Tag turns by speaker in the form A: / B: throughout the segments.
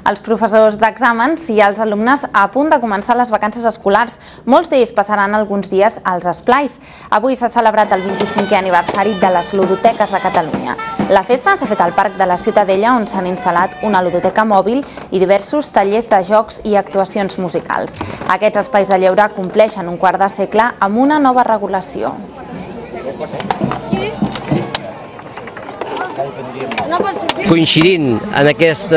A: els professors d'exàmens i els alumnes a punt de començar les vacances escolars. Molts d'ells passaran alguns dies als esplais. Avui s'ha celebrat el 25è aniversari de les ludoteques de Catalunya. La festa s'ha fet al Parc de la Ciutadella, on s'han instal·lat una ludoteca mòbil i diversos tallers de jocs i actuacions musicals. Aquests espais de lleure compleixen un quart de segle amb una nova regulació.
B: Coincidint en aquests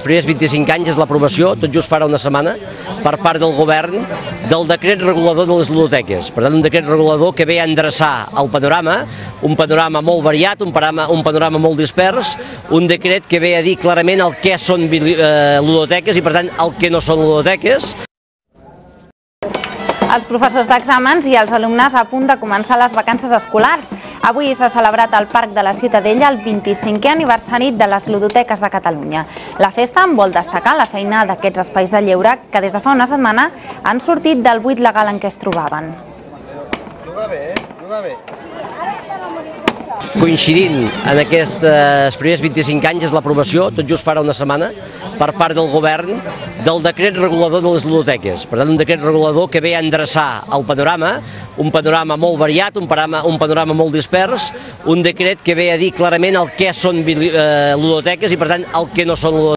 B: primers 25 anys és l'aprovació, tot just farà una setmana, per part del govern del decret regulador de les ludoteques. Per tant, un decret regulador que ve a endreçar el panorama, un panorama molt variat, un panorama molt dispers, un decret que ve a dir clarament el què són ludoteques i, per tant, el que no són ludoteques.
A: Els professors d'exàmens i els alumnes a punt de començar les vacances escolars. Avui s'ha celebrat al Parc de la Ciutadella el 25è aniversari de les ludoteques de Catalunya. La festa vol destacar la feina d'aquests espais de lleure que des de fa una setmana han sortit del buit legal en què es trobaven.
C: Juga bé.
B: Coincidint en aquests primers 25 anys és l'aprovació, tot just farà una setmana, per part del govern del decret regulador de les ludoteques. Per tant, un decret regulador que ve a endreçar el panorama, un panorama molt variat, un panorama molt dispers, un decret que ve a dir clarament el què són ludoteques i, per tant, el que no són ludoteques.